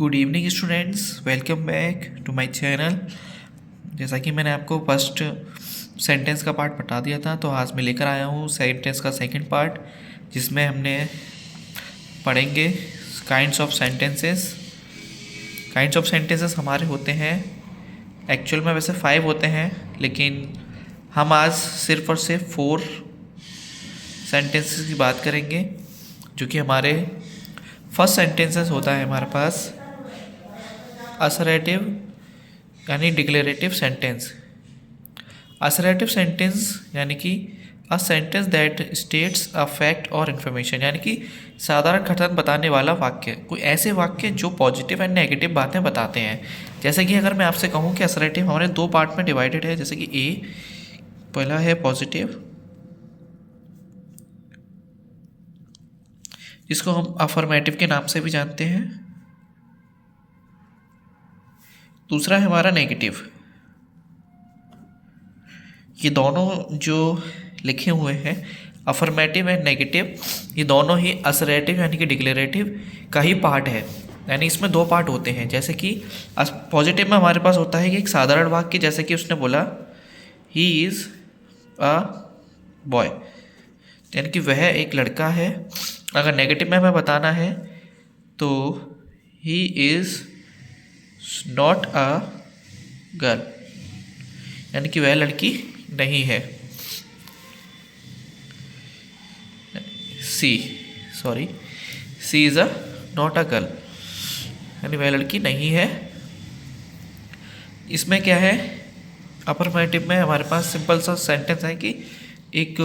Good evening students, welcome back to my channel. जैसा कि मैंने आपको फर्स्ट सेंटेंस का पार्ट बता दिया था, तो आज मैं लेकर आया हूँ सेंटेंस का सेकंड पार्ट, जिसमें हमने पढ़ेंगे kinds of sentences. Kinds of sentences हमारे होते हैं, एक्चुअल में वैसे 5 होते हैं, लेकिन हम आज सिर्फ और सिर्फ 4 सेंटेंसेस की बात करेंगे। जो कि हमारे फर्स्ट सेंटेंसेस होता है हमारे पास असर्टिव यानी डिक्लेरेटिव सेंटेंस। असर्टिव सेंटेंस यानी कि a sentence that states a fact और इन्फॉर्मेशन, यानी कि साधारण कथन बताने वाला वाक्य। कोई ऐसे वाक्य जो पॉजिटिव एंड नेगेटिव बातें बताते हैं। जैसे कि अगर मैं आपसे कहूँ कि असर्टिव हमारे 2 पार्ट में डिवाइडेड है, जैसे कि पहला है पॉजिटिव, जिसको हम अफर्मेटिव के नाम से भी जानते हैं। दूसरा है हमारा नेगेटिव। ये दोनों जो लिखे हुए हैं अफर्मेटिव एंड नेगेटिव, ये दोनों ही असर्टिव यानी कि डिक्लेरेटिव का ही पार्ट है। यानी इसमें 2 पार्ट होते हैं। जैसे कि पॉजिटिव में हमारे पास होता है कि एक साधारण वाक्य, जैसे कि उसने बोला ही इज़ अ बॉय, यानी कि वह एक लड़का है। अगर नेगेटिव में हमें बताना है तो he is not a girl, यानी कि वह लड़की नहीं है। She is a not a girl, यानी वह लड़की नहीं है। इसमें क्या है, अफर्मेटिव में हमारे पास सिंपल सा सेंटेंस है कि एक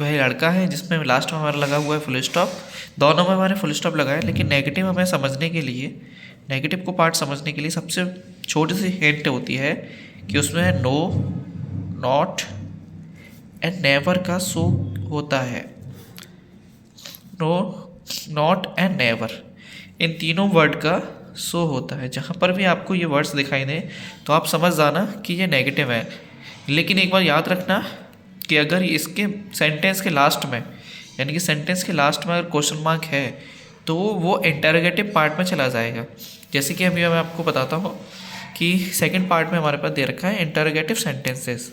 वह लड़का है, जिसमें लास्ट में हमारा लगा हुआ है फुल स्टॉप। दोनों में हमारे फुल स्टॉप लगा है, लेकिन नेगेटिव हमें समझने के लिए, नेगेटिव को पार्ट समझने के लिए सबसे छोटी सी हिंट होती है कि उसमें नो, नॉट एंड नेवर का शो होता है। नो, नॉट एंड नेवर, इन तीनों वर्ड का शो होता है। जहाँ पर भी आपको ये वर्ड्स दिखाई दें तो आप समझ जाना कि ये नेगेटिव है। लेकिन एक बार याद रखना कि अगर इसके सेंटेंस के लास्ट में, यानी कि सेंटेंस के लास्ट में अगर क्वेश्चन मार्क है तो वो इंटरोगेटिव पार्ट में चला जाएगा। जैसे कि अभी मैं आपको बताता हूँ कि सेकंड पार्ट में हमारे पास दे रखा है इंटरोगेटिव सेंटेंसेस।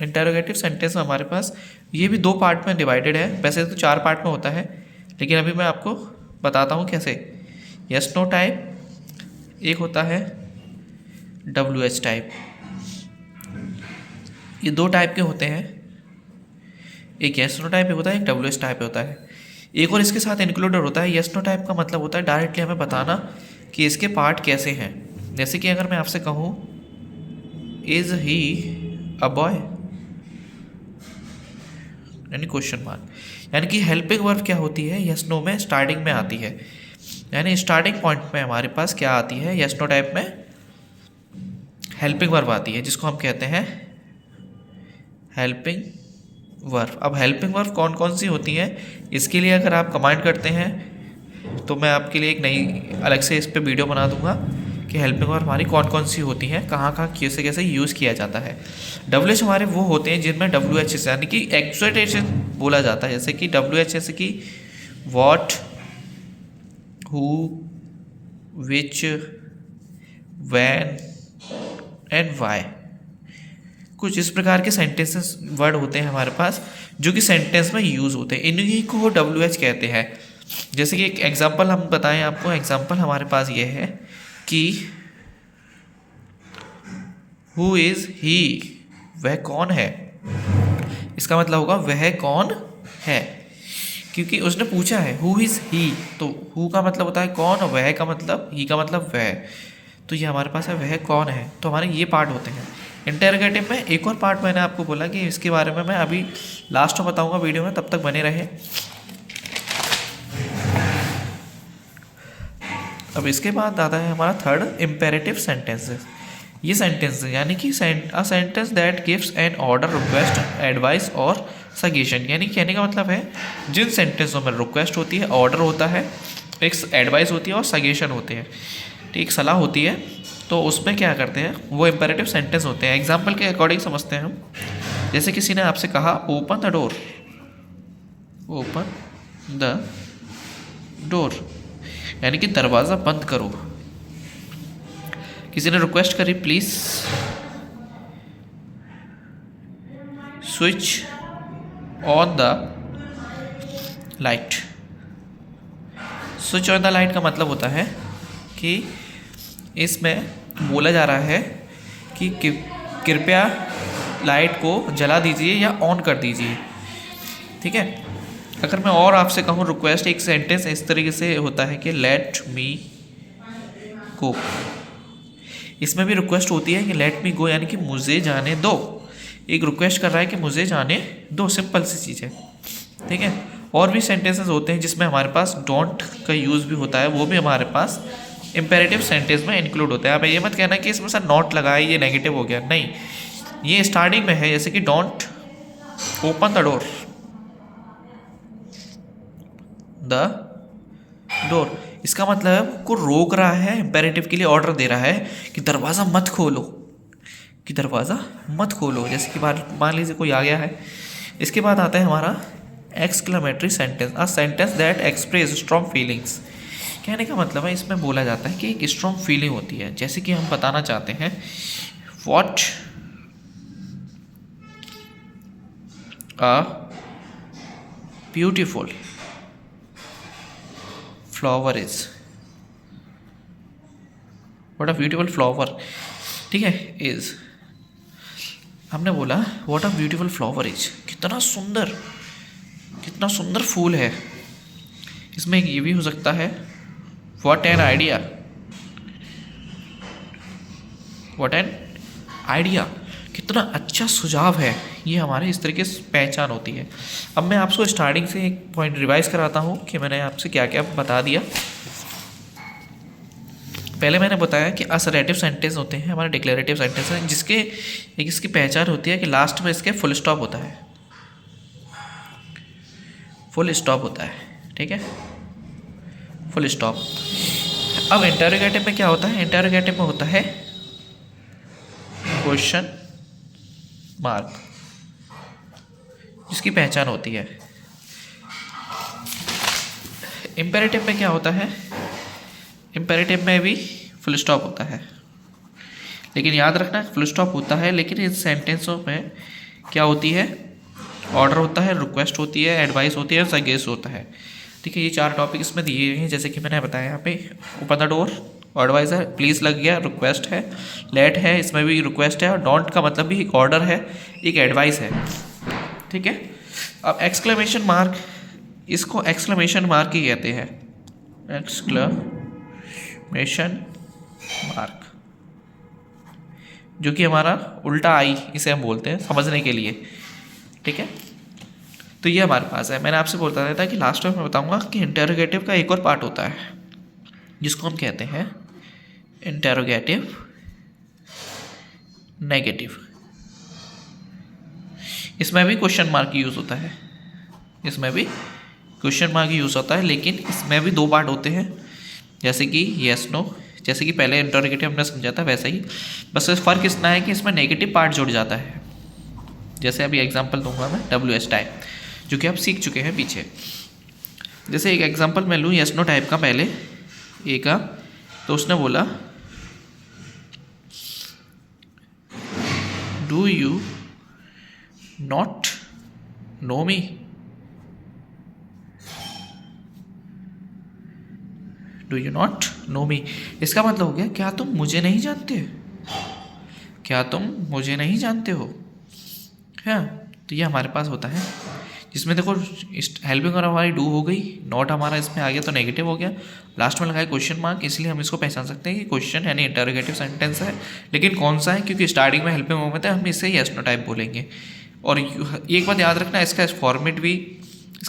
इंटरोगेटिव सेंटेंस में हमारे पास ये भी 2 पार्ट में डिवाइडेड है। वैसे तो 4 पार्ट में होता है, लेकिन अभी मैं आपको बताता हूँ कैसे। यस नो टाइप, एक होता है WH टाइप। ये 2 टाइप के होते हैं, एक यस नो टाइप होता है, एक WH टाइप होता है। एक और इसके साथ इंक्लूडेड होता है। यस नो टाइप का मतलब होता है डायरेक्टली हमें बताना कि इसके पार्ट कैसे हैं। जैसे कि अगर मैं आपसे कहूँ इज ही अ बॉय, यानी क्वेश्चन मार्क, यानी कि हेल्पिंग वर्ब क्या होती है, यस नो में स्टार्टिंग में आती है। यानी स्टार्टिंग पॉइंट में हमारे पास क्या आती है, यस नो टाइप में हेल्पिंग वर्ब आती है, जिसको हम कहते हैं हेल्पिंग वर्ब। अब हेल्पिंग वर्ब कौन कौन सी होती हैं, इसके लिए अगर आप कमेंट करते हैं तो मैं आपके लिए एक नई अलग से इस पर वीडियो बना दूंगा कि हेल्पिंग वर्ब हमारी कौन कौन सी होती हैं, कहाँ कहाँ कैसे कैसे यूज़ किया जाता है। WH हमारे वो होते हैं जिनमें WH यानी कि एक्सप्लेनेशन बोला जाता है। जैसे कि WH जैसे कि what, who, which, when and why. कुछ इस प्रकार के सेंटेंसेस वर्ड होते हैं हमारे पास जो कि सेंटेंस में यूज़ होते हैं। इन्हीं को WH कहते हैं। जैसे कि एक एग्जांपल हम बताएं आपको, एग्जांपल हमारे पास ये है कि हु इज़ ही, वह कौन है। इसका मतलब होगा वह कौन है, क्योंकि उसने पूछा है हु इज़ ही, तो हु का मतलब होता है कौन, और वह का मतलब, ही का मतलब वह। तो ये हमारे पास है वह कौन है। तो हमारे ये पार्ट होते हैं। इंटरोगेटिव में एक और पार्ट मैंने आपको बोला कि इसके बारे में मैं अभी लास्ट में बताऊंगा वीडियो में, तब तक बने रहे। अब इसके बाद आता है हमारा थर्ड इम्पेरेटिव सेंटेंसेस। ये सेंटेंस यानी कि a sentence that gives an order, request, advice और सजेशन। यानी कहने का मतलब है जिन सेंटेंसों में रिक्वेस्ट होती है, ऑर्डर होता है, एक एडवाइस होती है और सजेशन होते हैं, ठीक, सलाह होती है, तो उसमें क्या करते हैं वो इम्पेरेटिव सेंटेंस होते हैं। एग्जाम्पल के अकॉर्डिंग समझते हैं हम। जैसे किसी ने आपसे कहा open the door, open the door, यानी कि दरवाज़ा बंद करो। किसी ने रिक्वेस्ट करी, please switch on the light. Switch on the light का मतलब होता है कि इसमें बोला जा रहा है कि कृपया लाइट को जला दीजिए या ऑन कर दीजिए। ठीक है, अगर मैं और आपसे कहूँ रिक्वेस्ट, एक सेंटेंस इस तरीके से होता है कि लेट मी गो। इसमें भी रिक्वेस्ट होती है कि लेट मी गो, यानी कि मुझे जाने दो। एक रिक्वेस्ट कर रहा है कि मुझे जाने दो, सिंपल सी चीज़ है। ठीक है, और भी सेंटेंसेस होते हैं जिसमें हमारे पास डोंट का यूज़ भी होता है, वो भी हमारे पास इम्पेरेटिव सेंटेंस में इंक्लूड होता है। आप ये मत कहना कि इसमें सर नॉट लगा है, ये नेगेटिव हो गया, नहीं, ये स्टार्टिंग में है। जैसे कि डोंट ओपन द डोर, इसका मतलब को रोक रहा है, इम्पेरेटिव के लिए ऑर्डर दे रहा है कि दरवाज़ा मत खोलो, कि दरवाज़ा मत खोलो। जैसे कि मान लीजिए कोई आ गया है। इसके बाद आता है हमारा exclamatory sentence, a sentence that express strong feelings. कहने का मतलब है इसमें बोला जाता है कि एक स्ट्रॉन्ग फीलिंग होती है। जैसे कि हम बताना चाहते हैं what a beautiful flower is, what a beautiful flower, ठीक है, इज। हमने बोला what a beautiful flower is, कितना सुंदर फूल है। इसमें ये भी हो सकता है व्हाट एन आइडिया, कितना अच्छा सुझाव है। ये हमारे इस तरीके से पहचान होती है। अब मैं आपको स्टार्टिंग से एक पॉइंट रिवाइज कराता हूँ कि मैंने आपसे क्या क्या बता दिया। पहले मैंने बताया कि असर्टिव सेंटेंस होते हैं हमारे, डिक्लेरेटिव सेंटेंस हैं जिसके एक इसकी पहचान होती है कि लास्ट में इसके फुल स्टॉप होता है, ठीक है, फुल स्टॉप। अब इंटरोगेटिव में क्या होता है? इंटरोगेटिव में होता है क्वेश्चन मार्क, जिसकी पहचान होती है। इम्पेरेटिव में क्या होता है? इम्पेरेटिव में भी फुल स्टॉप होता है, लेकिन याद रखना फुल स्टॉप होता है, लेकिन इन सेंटेंसों में क्या होती है? ऑर्डर होता है, रिक्वेस्ट होती है, एडवाइस होती है, सजेस्ट होता है। ठीक है, ये 4 टॉपिक इसमें दिए हैं। जैसे कि मैंने बताया यहाँ पे ओपन द डोर, एडवाइस है, प्लीज़ लग गया, रिक्वेस्ट है, लेट है, इसमें भी रिक्वेस्ट है, और डोंट का मतलब भी एक ऑर्डर है, एक एडवाइस है। ठीक है, अब एक्सक्लेमेशन मार्क, इसको एक्सक्लेमेशन मार्क ही कहते हैं, एक्सक्लेमेशन मार्क, जो कि हमारा उल्टा आई इसे हम बोलते हैं समझने के लिए। ठीक है, तो ये हमारे पास है। मैंने आपसे बोलता था कि लास्ट में मैं बताऊंगा कि इंटेरोगेटिव का एक और पार्ट होता है जिसको हम कहते हैं इंटेरोगेटिव नेगेटिव। इसमें भी क्वेश्चन मार्क यूज़ होता है, लेकिन इसमें भी 2 पार्ट होते हैं, जैसे कि येस नो। जैसे कि पहले इंटरोगेटिव हमने समझा था वैसा ही, बस फ़र्क इतना है कि इसमें नेगेटिव पार्ट जुड़ जाता है। जैसे अभी एग्जांपल दूंगा मैं WH टाइप, जो कि आप सीख चुके हैं पीछे। जैसे एक एग्जांपल मैं लूँ येस नो टाइप का, पहले ए का, तो उसने बोला do you not know me, do you not know me. इसका मतलब हो गया क्या तुम मुझे नहीं जानते हो। हाँ, तो ये हमारे पास होता है, जिसमें देखो हेल्पिंग और हमारी डू हो गई, नॉट हमारा इसमें आ गया तो नेगेटिव हो गया, लास्ट में लगाया क्वेश्चन मार्क, इसलिए हम इसको पहचान सकते हैं कि क्वेश्चन यानी इंटरोगेटिव सेंटेंस है। लेकिन कौन सा है? क्योंकि स्टार्टिंग में हेल्पिंग हो गया, हम इससे येस नो टाइप बोलेंगे। और एक बात याद रखना, इसका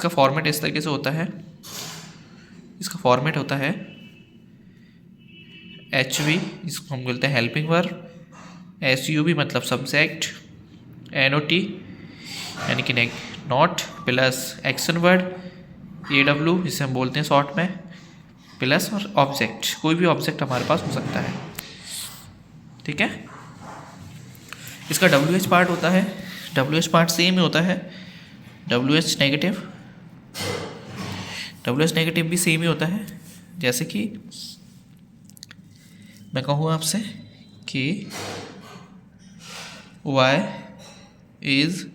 फॉर्मेट इस तरीके से होता है, इसका फॉर्मेट होता है HV, इसको हम बोलते हैं हेल्पिंग वर्ब, SUV मतलब सब्जेक्ट, NOT यानी कि not plus action word, AW जिसे हम बोलते हैं शॉर्ट में, प्लस और ऑब्जेक्ट, कोई भी ऑब्जेक्ट हमारे पास हो सकता है। ठीक है, इसका WH पार्ट होता है, WH पार्ट सेम ही होता है, WH नेगेटिव भी सेम ही होता है। जैसे कि मैं कहूँ आपसे कि why is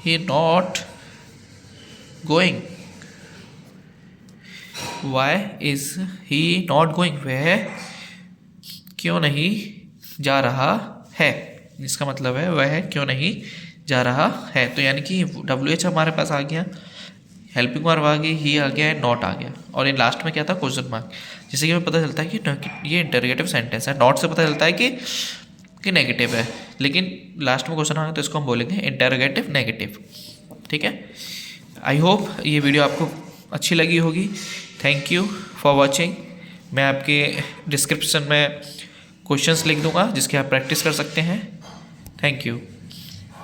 he not going, why is he not going, वह क्यों नहीं जा रहा है। इसका मतलब है वह क्यों नहीं जा रहा है। तो यानी कि WH हमारे पास आ गया, हेल्पिंग वर्ब आ गई, ही आ गया, नॉट आ गया, और ये लास्ट में क्या था, क्वेश्चन मार्क। जिससे कि हमें पता चलता है कि ये इंटरोगेटिव सेंटेंस है। नॉट से पता चलता है कि नेगेटिव है, लेकिन लास्ट में क्वेश्चन आएगा तो इसको हम बोलेंगे इंटरोगेटिव नेगेटिव। ठीक है, आई होप ये वीडियो आपको अच्छी लगी होगी। Thank you for watching. मैं आपके डिस्क्रिप्शन में क्वेश्चंस लिख दूंगा जिसके आप प्रैक्टिस कर सकते हैं। Thank you.